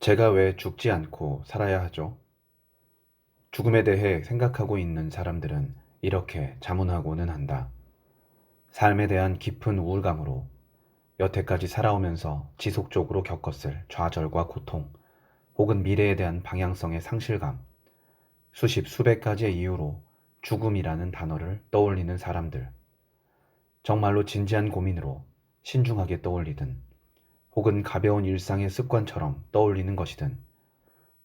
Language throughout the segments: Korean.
제가 왜 죽지 않고 살아야 하죠? 죽음에 대해 생각하고 있는 사람들은 이렇게 자문하고는 한다. 삶에 대한 깊은 우울감으로 여태까지 살아오면서 지속적으로 겪었을 좌절과 고통, 혹은 미래에 대한 방향성의 상실감, 수십 수백 가지의 이유로 죽음이라는 단어를 떠올리는 사람들. 정말로 진지한 고민으로 신중하게 떠올리든, 혹은 가벼운 일상의 습관처럼 떠올리는 것이든,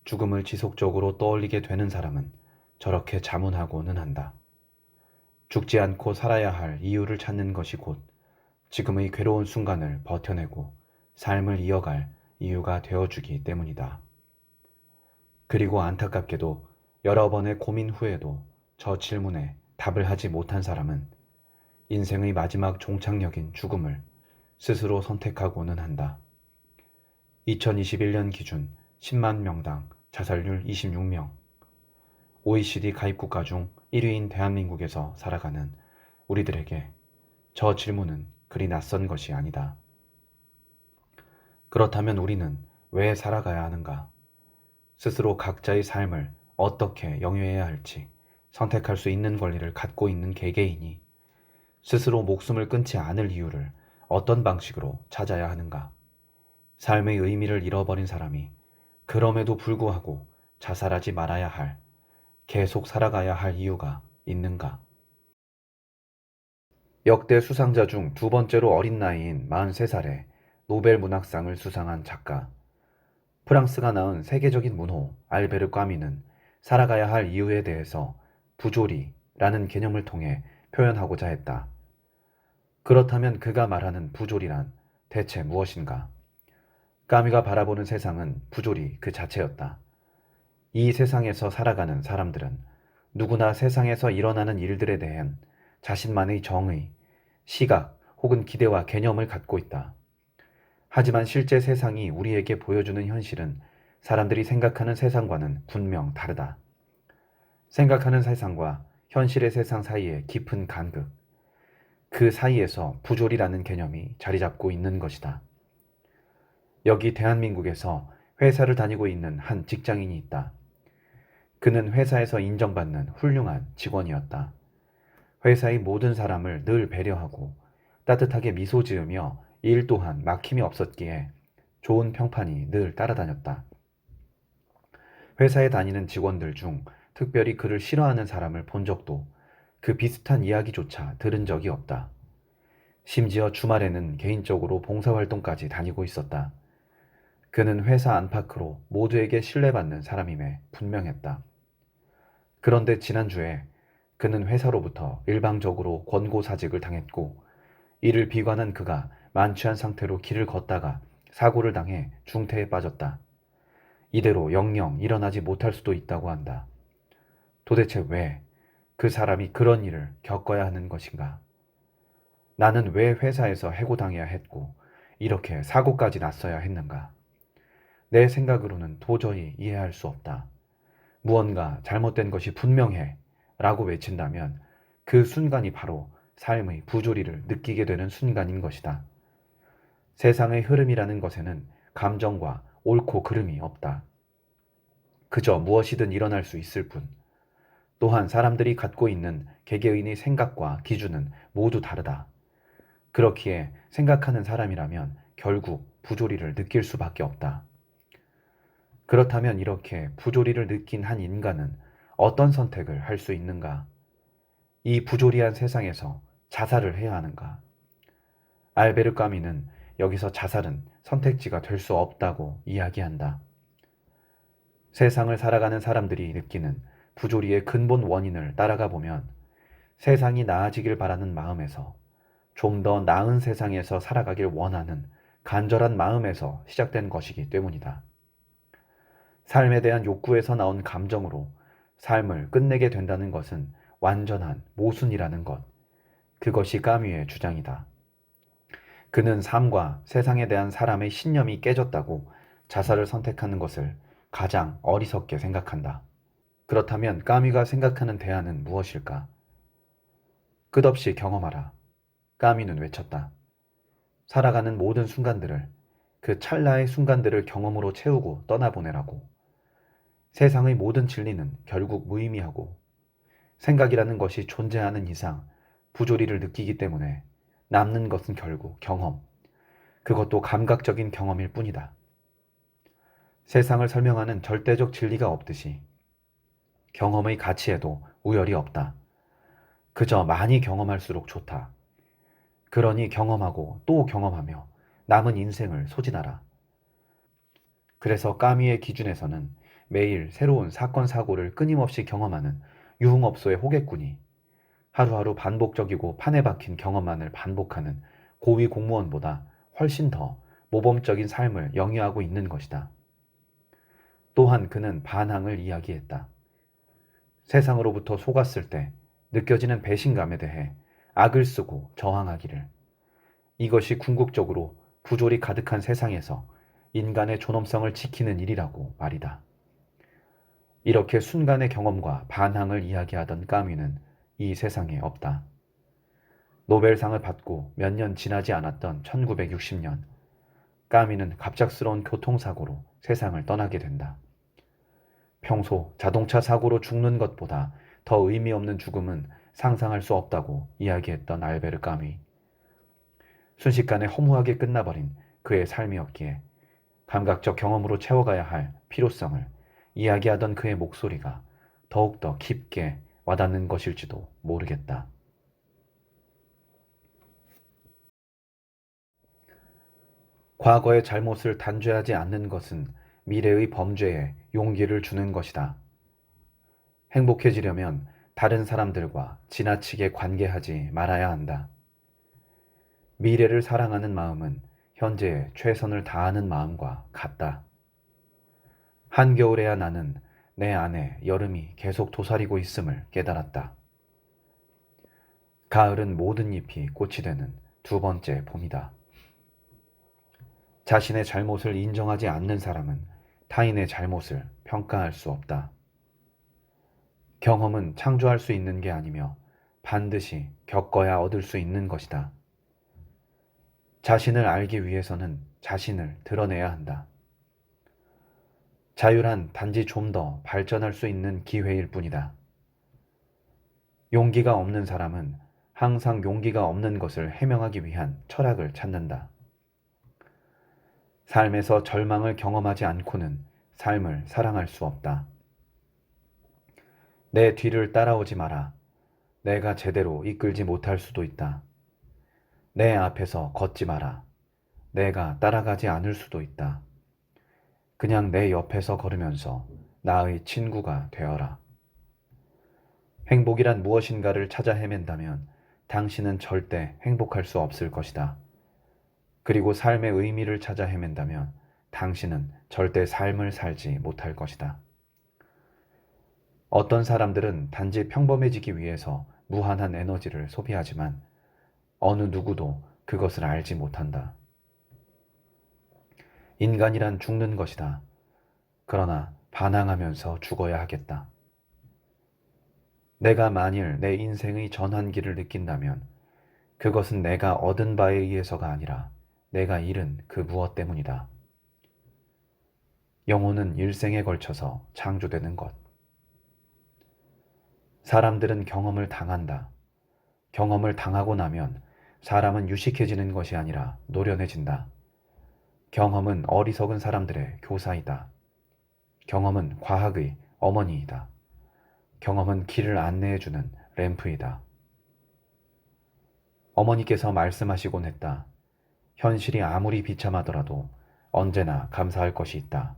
죽음을 지속적으로 떠올리게 되는 사람은 저렇게 자문하고는 한다. 죽지 않고 살아야 할 이유를 찾는 것이 곧 지금의 괴로운 순간을 버텨내고 삶을 이어갈 이유가 되어주기 때문이다. 그리고 안타깝게도 여러 번의 고민 후에도 저 질문에 답을 하지 못한 사람은 인생의 마지막 종착역인 죽음을 스스로 선택하고는 한다. 2021년 기준 10만 명당 자살률 26명, OECD 가입국가 중 1위인 대한민국에서 살아가는 우리들에게 저 질문은 그리 낯선 것이 아니다. 그렇다면 우리는 왜 살아가야 하는가? 스스로 각자의 삶을 어떻게 영위해야 할지 선택할 수 있는 권리를 갖고 있는 개개인이 스스로 목숨을 끊지 않을 이유를 어떤 방식으로 찾아야 하는가? 삶의 의미를 잃어버린 사람이 그럼에도 불구하고 자살하지 말아야 할, 계속 살아가야 할 이유가 있는가? 역대 수상자 중 두 번째로 어린 나이인 43살에 노벨 문학상을 수상한 작가, 프랑스가 낳은 세계적인 문호 알베르 까미는 살아가야 할 이유에 대해서 부조리라는 개념을 통해 표현하고자 했다. 그렇다면 그가 말하는 부조리란 대체 무엇인가? 까미가 바라보는 세상은 부조리 그 자체였다. 이 세상에서 살아가는 사람들은 누구나 세상에서 일어나는 일들에 대한 자신만의 정의, 시각 혹은 기대와 개념을 갖고 있다. 하지만 실제 세상이 우리에게 보여주는 현실은 사람들이 생각하는 세상과는 분명 다르다. 생각하는 세상과 현실의 세상 사이에 깊은 간극, 그 사이에서 부조리라는 개념이 자리 잡고 있는 것이다. 여기 대한민국에서 회사를 다니고 있는 한 직장인이 있다. 그는 회사에서 인정받는 훌륭한 직원이었다. 회사의 모든 사람을 늘 배려하고 따뜻하게 미소 지으며 일 또한 막힘이 없었기에 좋은 평판이 늘 따라다녔다. 회사에 다니는 직원들 중 특별히 그를 싫어하는 사람을 본 적도, 그 비슷한 이야기조차 들은 적이 없다. 심지어 주말에는 개인적으로 봉사활동까지 다니고 있었다. 그는 회사 안팎으로 모두에게 신뢰받는 사람임에 분명했다. 그런데 지난주에 그는 회사로부터 일방적으로 권고사직을 당했고, 이를 비관한 그가 만취한 상태로 길을 걷다가 사고를 당해 중태에 빠졌다. 이대로 영영 일어나지 못할 수도 있다고 한다. 도대체 왜 그 사람이 그런 일을 겪어야 하는 것인가? 나는 왜 회사에서 해고당해야 했고 이렇게 사고까지 났어야 했는가? 내 생각으로는 도저히 이해할 수 없다. 무언가 잘못된 것이 분명해 라고 외친다면 그 순간이 바로 삶의 부조리를 느끼게 되는 순간인 것이다. 세상의 흐름이라는 것에는 감정과 옳고 그름이 없다. 그저 무엇이든 일어날 수 있을 뿐. 또한 사람들이 갖고 있는 개개인의 생각과 기준은 모두 다르다. 그렇기에 생각하는 사람이라면 결국 부조리를 느낄 수밖에 없다. 그렇다면 이렇게 부조리를 느낀 한 인간은 어떤 선택을 할 수 있는가? 이 부조리한 세상에서 자살을 해야 하는가? 알베르 까미는 여기서 자살은 선택지가 될 수 없다고 이야기한다. 세상을 살아가는 사람들이 느끼는 부조리의 근본 원인을 따라가 보면 세상이 나아지길 바라는 마음에서, 좀 더 나은 세상에서 살아가길 원하는 간절한 마음에서 시작된 것이기 때문이다. 삶에 대한 욕구에서 나온 감정으로 삶을 끝내게 된다는 것은 완전한 모순이라는 것. 그것이 까뮈의 주장이다. 그는 삶과 세상에 대한 사람의 신념이 깨졌다고 자살을 선택하는 것을 가장 어리석게 생각한다. 그렇다면 까뮈가 생각하는 대안은 무엇일까? 끝없이 경험하라. 까뮈는 외쳤다. 살아가는 모든 순간들을 그 찰나의 순간들을 경험으로 채우고 떠나보내라고. 세상의 모든 진리는 결국 무의미하고 생각이라는 것이 존재하는 이상 부조리를 느끼기 때문에 남는 것은 결국 경험, 그것도 감각적인 경험일 뿐이다. 세상을 설명하는 절대적 진리가 없듯이 경험의 가치에도 우열이 없다. 그저 많이 경험할수록 좋다. 그러니 경험하고 또 경험하며 남은 인생을 소진하라. 그래서 까미의 기준에서는 매일 새로운 사건 사고를 끊임없이 경험하는 유흥업소의 호객꾼이 하루하루 반복적이고 판에 박힌 경험만을 반복하는 고위 공무원보다 훨씬 더 모범적인 삶을 영위하고 있는 것이다. 또한 그는 반항을 이야기했다. 세상으로부터 속았을 때 느껴지는 배신감에 대해 악을 쓰고 저항하기를. 이것이 궁극적으로 부조리 가득한 세상에서 인간의 존엄성을 지키는 일이라고 말이다. 이렇게 순간의 경험과 반항을 이야기하던 까뮈는 이 세상에 없다. 노벨상을 받고 몇 년 지나지 않았던 1960년, 까뮈는 갑작스러운 교통사고로 세상을 떠나게 된다. 평소 자동차 사고로 죽는 것보다 더 의미 없는 죽음은 상상할 수 없다고 이야기했던 알베르 까뮈. 순식간에 허무하게 끝나버린 그의 삶이었기에 감각적 경험으로 채워가야 할 필요성을 이야기하던 그의 목소리가 더욱더 깊게 와닿는 것일지도 모르겠다. 과거의 잘못을 단죄하지 않는 것은 미래의 범죄에 용기를 주는 것이다. 행복해지려면 다른 사람들과 지나치게 관계하지 말아야 한다. 미래를 사랑하는 마음은 현재에 최선을 다하는 마음과 같다. 한겨울에야 나는 내 안에 여름이 계속 도사리고 있음을 깨달았다. 가을은 모든 잎이 꽃이 되는 두 번째 봄이다. 자신의 잘못을 인정하지 않는 사람은 타인의 잘못을 평가할 수 없다. 경험은 창조할 수 있는 게 아니며 반드시 겪어야 얻을 수 있는 것이다. 자신을 알기 위해서는 자신을 드러내야 한다. 자유란 단지 좀 더 발전할 수 있는 기회일 뿐이다. 용기가 없는 사람은 항상 용기가 없는 것을 해명하기 위한 철학을 찾는다. 삶에서 절망을 경험하지 않고는 삶을 사랑할 수 없다. 내 뒤를 따라오지 마라. 내가 제대로 이끌지 못할 수도 있다. 내 앞에서 걷지 마라. 내가 따라가지 않을 수도 있다. 그냥 내 옆에서 걸으면서 나의 친구가 되어라. 행복이란 무엇인가를 찾아 헤맨다면 당신은 절대 행복할 수 없을 것이다. 그리고 삶의 의미를 찾아 헤맨다면 당신은 절대 삶을 살지 못할 것이다. 어떤 사람들은 단지 평범해지기 위해서 무한한 에너지를 소비하지만 어느 누구도 그것을 알지 못한다. 인간이란 죽는 것이다. 그러나 반항하면서 죽어야 하겠다. 내가 만일 내 인생의 전환기를 느낀다면 그것은 내가 얻은 바에 의해서가 아니라 내가 잃은 그 무엇 때문이다. 영혼은 일생에 걸쳐서 창조되는 것. 사람들은 경험을 당한다. 경험을 당하고 나면 사람은 유식해지는 것이 아니라 노련해진다. 경험은 어리석은 사람들의 교사이다. 경험은 과학의 어머니이다. 경험은 길을 안내해주는 램프이다. 어머니께서 말씀하시곤 했다. 현실이 아무리 비참하더라도 언제나 감사할 것이 있다.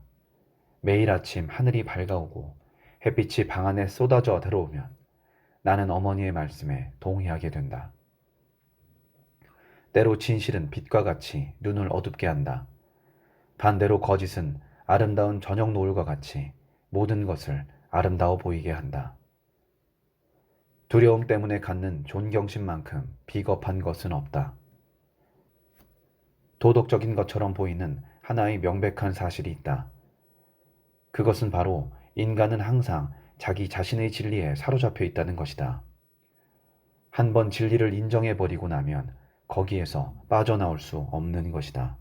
매일 아침 하늘이 밝아오고 햇빛이 방 안에 쏟아져 들어오면 나는 어머니의 말씀에 동의하게 된다. 때로 진실은 빛과 같이 눈을 어둡게 한다. 반대로 거짓은 아름다운 저녁 노을과 같이 모든 것을 아름다워 보이게 한다. 두려움 때문에 갖는 존경심만큼 비겁한 것은 없다. 도덕적인 것처럼 보이는 하나의 명백한 사실이 있다. 그것은 바로 인간은 항상 자기 자신의 진리에 사로잡혀 있다는 것이다. 한 번 진리를 인정해버리고 나면 거기에서 빠져나올 수 없는 것이다.